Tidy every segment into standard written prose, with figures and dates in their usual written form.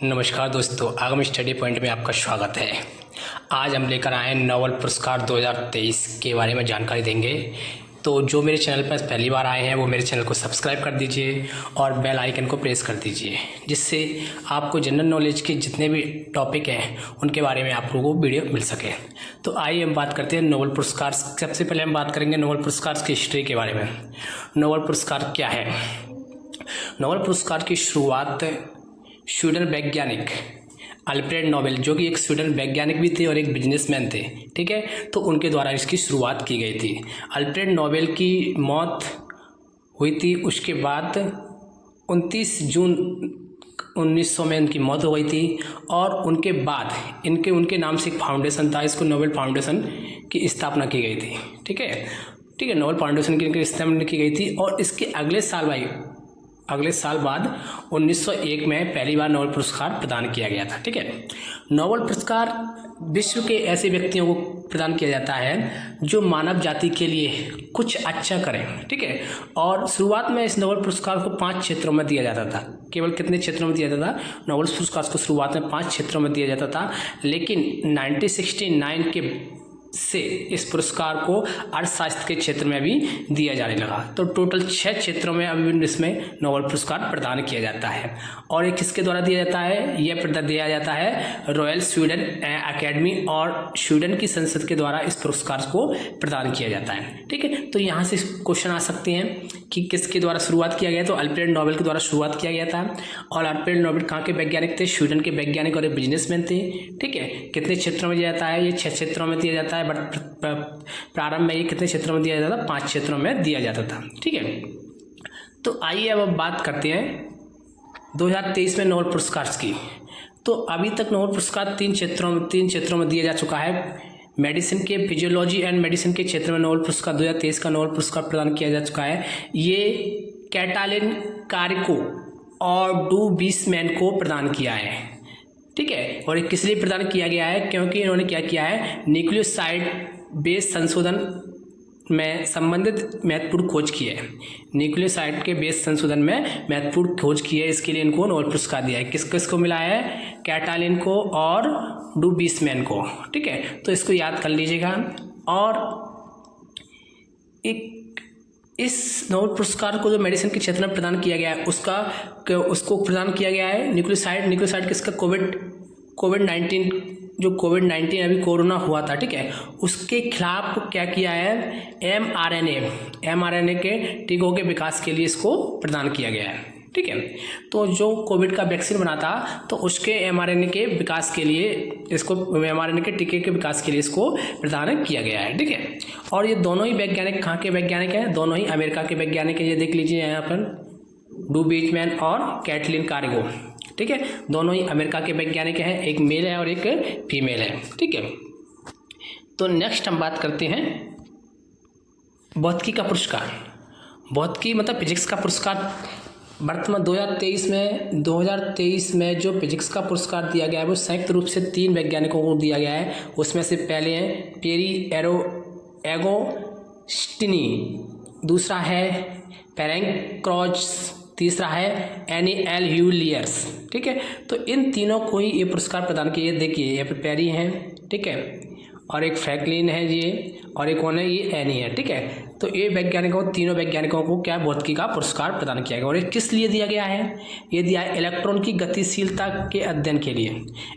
नमस्कार दोस्तों, आगम स्टडी पॉइंट में आपका स्वागत है। आज हम लेकर आए नोबेल पुरस्कार 2023 के बारे में जानकारी देंगे। तो जो मेरे चैनल पर पहली बार आए हैं वो मेरे चैनल को सब्सक्राइब कर दीजिए और बेल आइकन को प्रेस कर दीजिए, जिससे आपको जनरल नॉलेज के जितने भी टॉपिक हैं उनके बारे में आप लोगों को वीडियो मिल सके। तो आइए हम बात करते हैं नोबेल पुरस्कार। सबसे पहले हम बात करेंगे नोबेल पुरस्कार की हिस्ट्री के बारे में। नोबेल पुरस्कार क्या है? नोबेल पुरस्कार की शुरुआत स्वीडन वैज्ञानिक अल्फ्रेड नोबेल, जो कि एक स्वीडन वैज्ञानिक भी थे और एक बिजनेसमैन थे, ठीक है, तो उनके द्वारा इसकी शुरुआत की गई थी। अल्फ्रेड नोबेल की मौत हुई थी, उसके बाद 29 जून 1900 में उनकी मौत हो गई थी। और उनके बाद उनके नाम से एक फाउंडेशन था, इसको नोबेल फाउंडेशन की स्थापना की गई थी। ठीक है, नोबेल फाउंडेशन की स्थापना की गई थी। और इसके अगले साल बाद 1901 में पहली बार नोबेल पुरस्कार प्रदान किया गया था। ठीक है, नोबेल पुरस्कार विश्व के ऐसे व्यक्तियों को प्रदान किया जाता है जो मानव जाति के लिए कुछ अच्छा करें। ठीक है, और शुरुआत में इस नोबेल पुरस्कार को 5 क्षेत्रों में दिया जाता था। केवल कितने क्षेत्रों में दिया जाता था? नोबेल पुरस्कार को शुरुआत में 5 क्षेत्रों में दिया जाता था, लेकिन 1969 के से इस पुरस्कार को अर्थशास्त्र के क्षेत्र में भी दिया जाने लगा। तो टोटल 6 क्षेत्रों में अभी इसमें नोबेल पुरस्कार प्रदान किया जाता है। और ये किसके द्वारा दिया जाता है? यह दिया जाता है रॉयल स्वीडन एकेडमी और स्वीडन की संसद के द्वारा इस पुरस्कार को प्रदान किया जाता है। ठीक है, तो यहाँ से क्वेश्चन आ सकते हैं कि किसके द्वारा शुरुआत किया गया। तो अल्फ्रेड नोबेल के द्वारा शुरुआत किया गया था। और अल्फ्रेड नोबेल कहाँ के वैज्ञानिक थे? स्वीडन के वैज्ञानिक और एक बिजनेसमैन थे। ठीक है, कितने क्षेत्रों में दिया जाता है? ये 6 क्षेत्रों में दिया जाता है, बट प्रारंभ में ये कितने क्षेत्रों में दिया जाता था? 5 क्षेत्रों में दिया जाता था। ठीक है, तो आइए अब बात करते हैं 2023 में नोबेल पुरस्कार की। तो अभी तक नोबेल पुरस्कार 3 क्षेत्रों में दिया जा चुका है। मेडिसिन के फिजियोलॉजी एंड मेडिसिन के क्षेत्र में नोबेल पुरस्कार 2023 का नोबेल पुरस्कार प्रदान किया जा चुका है। ये कैटालिन कारिको और डू बीसमैन को प्रदान किया है। ठीक है, और ये किस लिए प्रदान किया गया है? क्योंकि इन्होंने क्या किया है? न्यूक्लियोसाइड बेस संशोधन में संबंधित महत्वपूर्ण खोज की है। न्यूक्लियोसाइड के बेस संशोधन में महत्वपूर्ण खोज की है, इसके लिए इनको नोबेल पुरस्कार दिया है। किसको मिला है? कैटालिन को और डू बीसमैन को। ठीक है, तो इसको याद कर लीजिएगा। और इस नोबेल पुरस्कार को जो मेडिसिन के क्षेत्र में प्रदान किया गया है उसको प्रदान किया गया है न्यूक्लियोसाइड किसका? कोविड-19 जो कोविड-19 अभी कोरोना हुआ था, ठीक है, उसके खिलाफ क्या किया है? एमआरएनए के टीकों के विकास के लिए इसको प्रदान किया गया है। ठीक है, तो जो कोविड का वैक्सीन बना था तो उसके एमआरएनए के विकास के लिए एमआरएनए के टीके के विकास के लिए इसको प्रदान किया गया है। ठीक है, और ये दोनों ही वैज्ञानिक कहाँ के वैज्ञानिक हैं? दोनों ही अमेरिका के वैज्ञानिक हैं। ये देख लीजिए यहाँ पर, डू बीसमैन और कैटलिन कारिको। ठीक है, दोनों ही अमेरिका के वैज्ञानिक हैं, एक मेल है और एक फीमेल है। ठीक है, तो नेक्स्ट हम बात करते हैं भौतिकी का पुरस्कार। भौतिकी मतलब फिजिक्स का पुरस्कार वर्तमान 2023 में जो फिजिक्स का पुरस्कार दिया गया है वो संयुक्त रूप से 3 वैज्ञानिकों को दिया गया है। उसमें से पहले हैं पेरी एगोस्टिनी, दूसरा है फेरेंक क्रॉच, तीसरा है एनी ह्यूलियर्स। ठीक है, तो इन तीनों को ही ये पुरस्कार प्रदान किए। देखिए यहाँ पे पेरी हैं, ठीक है, और एक फ्रैंकलिन है ये, और एक कौन है? ये एनी है। ठीक है, तो ये तीनों वैज्ञानिकों को क्या भौतिकी का पुरस्कार प्रदान किया गया। और ये किस लिए दिया गया है? ये दिया है इलेक्ट्रॉन की गतिशीलता के अध्ययन के लिए।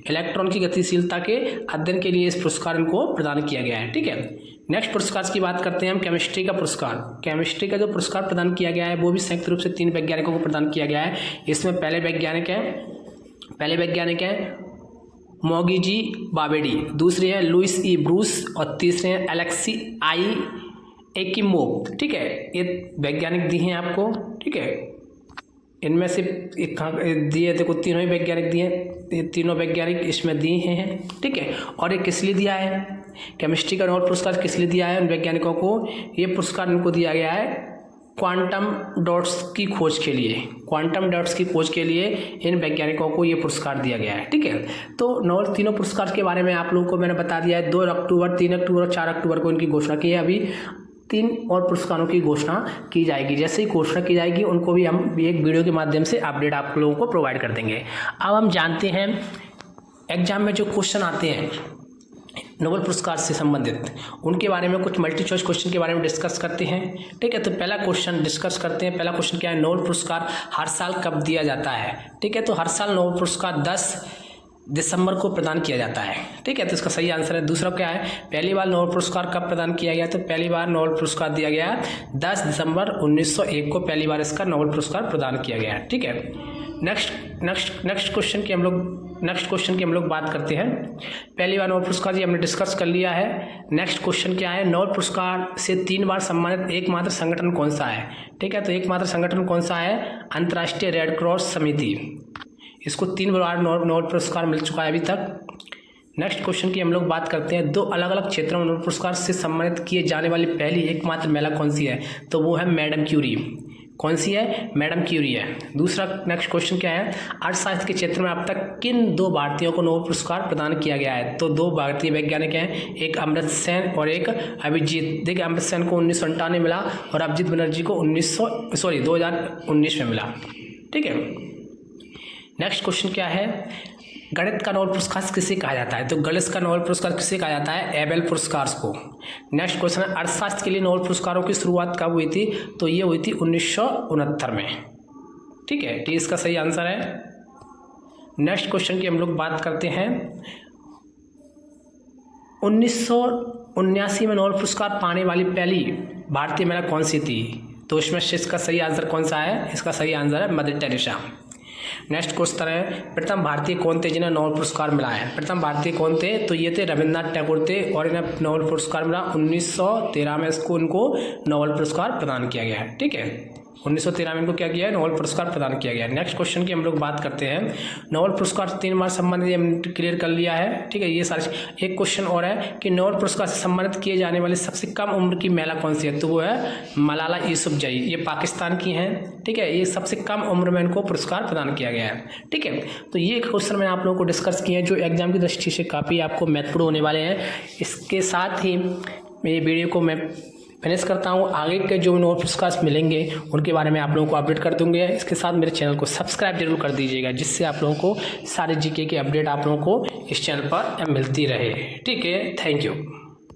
इलेक्ट्रॉन की गतिशीलता के अध्ययन के लिए इस पुरस्कार इनको प्रदान किया गया है। ठीक है, नेक्स्ट पुरस्कार की बात करते हैं हम, केमिस्ट्री का पुरस्कार। केमिस्ट्री का जो पुरस्कार प्रदान किया गया है वो भी संयुक्त रूप से 3 वैज्ञानिकों को प्रदान किया गया है। इसमें पहले वैज्ञानिक हैं मोगिजी बाबेडी, दूसरे हैं लुइस ई ब्रूस और तीसरे हैं एलेक्सी आई एकिमोव। ठीक है, ये वैज्ञानिक दिए हैं आपको। ठीक है, इनमें से एक दिए थे, तीनों ही वैज्ञानिक दिए, ये तीनों वैज्ञानिक इसमें दिए हैं। ठीक है, और ये किस लिए दिया है? केमिस्ट्री का नोबेल पुरस्कार किस लिए दिया है उन वैज्ञानिकों को? ये पुरस्कार इनको दिया गया है क्वांटम डॉट्स की खोज के लिए। क्वांटम डॉट्स की खोज के लिए इन वैज्ञानिकों को ये पुरस्कार दिया गया है। ठीक है, तो नोबेल तीनों पुरस्कार के बारे में आप लोगों को मैंने बता दिया है। 2 अक्टूबर, 3 अक्टूबर और 4 अक्टूबर को इनकी घोषणा की है। अभी 3 और पुरस्कारों की घोषणा की जाएगी। जैसे ही घोषणा की जाएगी उनको भी हम एक वीडियो के माध्यम से अपडेट आप लोगों को प्रोवाइड कर देंगे। अब हम जानते हैं एग्जाम में जो क्वेश्चन आते हैं नोबेल पुरस्कार से संबंधित, उनके बारे में कुछ मल्टी चॉइस क्वेश्चन के बारे में डिस्कस करते हैं। ठीक है, तो पहला क्वेश्चन डिस्कस करते हैं। पहला क्वेश्चन क्या है, नोबेल पुरस्कार हर साल कब दिया जाता है। ठीक है, तो हर साल नोबेल पुरस्कार 10 दिसंबर को प्रदान किया जाता है। ठीक है, तो इसका सही आंसर है। दूसरा क्या है, पहली बार नोबेल पुरस्कार कब प्रदान किया गया, तो पहली बार नोबेल पुरस्कार दिया गया 10 दिसंबर 1901 को पहली बार इसका नोबेल पुरस्कार प्रदान किया गया है। ठीक है, नेक्स्ट क्वेश्चन की हम लोग बात करते हैं। पहली बार नोबेल पुरस्कार जी हमने डिस्कस कर लिया है। नेक्स्ट क्वेश्चन क्या है, नोबेल पुरस्कार से 3 बार सम्मानित एकमात्र संगठन कौन सा है। ठीक है, तो एकमात्र संगठन कौन सा है, अंतर्राष्ट्रीय रेड क्रॉस समिति। इसको 3 बार नोबेल पुरस्कार मिल चुका है अभी तक। नेक्स्ट क्वेश्चन की हम लोग बात करते हैं, 2 अलग अलग क्षेत्रों में नोबेल पुरस्कार से सम्मानित किए जाने वाली पहली एकमात्र महिला कौन सी है, तो वो है मैडम क्यूरी। कौन सी है, मैडम क्यूरी है। दूसरा नेक्स्ट क्वेश्चन क्या है, अर्थशास्त्र के क्षेत्र में अब तक किन 2 भारतीयों को नोबेल पुरस्कार प्रदान किया गया है, तो 2 भारतीय वैज्ञानिक हैं, एक अमर्त्य सेन और एक अभिजीत। देखिए अमर्त्य सेन को 1997 मिला और अभिजीत बनर्जी को 2019 में मिला। ठीक है, नेक्स्ट क्वेश्चन क्या है, गणित का नोबेल पुरस्कार किसे कहा जाता है, तो गणित का नोबेल पुरस्कार किसे कहा जाता है, एबेल पुरस्कार को। नेक्स्ट क्वेश्चन है, अर्थशास्त्र के लिए नोबेल पुरस्कारों की शुरुआत कब हुई थी, तो ये हुई थी 1969 में। ठीक है, तो इसका सही आंसर है। नेक्स्ट क्वेश्चन की हम लोग बात करते हैं, 1979 में नोबेल पुरस्कार पाने वाली पहली भारतीय महिला कौन सी थी, तो इसमें से इसका सही आंसर कौन सा है, इसका सही आंसर है मदर टेरेसा। नेक्स्ट क्वेश्चन है, प्रथम भारतीय कौन थे जिन्हें नोबेल पुरस्कार मिला है। प्रथम भारतीय कौन थे, तो ये थे रविन्द्रनाथ टैगोर थे और इन्हें नोबेल पुरस्कार मिला 1913 में। इनको नोबेल पुरस्कार प्रदान किया गया है। ठीक है, 1913 में इनको क्या किया है, नोबेल पुरस्कार प्रदान किया गया है। नेक्स्ट क्वेश्चन की हम लोग बात करते हैं, नोबेल पुरस्कार 3 बार सम्मानित, हमने क्लियर कर लिया है। ठीक है, ये सारे। एक क्वेश्चन और है कि नोबेल पुरस्कार से सम्मानित किए जाने वाली सबसे कम उम्र की महिला कौन सी है, तो वो है मलाला यूसुफजई। ये पाकिस्तान की हैं। ठीक है, ये सबसे कम उम्र में इनको पुरस्कार प्रदान किया गया है। ठीक है, तो ये क्वेश्चन मैंने आप लोगों को डिस्कस किए हैं जो एग्जाम की दृष्टि से काफ़ी आपको महत्वपूर्ण होने वाले हैं। इसके साथ ही मेरी वीडियो को मैं फिनिश करता हूँ। आगे के जो नोबेल पुरस्कार मिलेंगे उनके बारे में आप लोगों को अपडेट कर दूंगे। इसके साथ मेरे चैनल को सब्सक्राइब जरूर कर दीजिएगा, जिससे आप लोगों को सारे जीके के अपडेट आप लोगों को इस चैनल पर मिलती रहे। ठीक है, थैंक यू।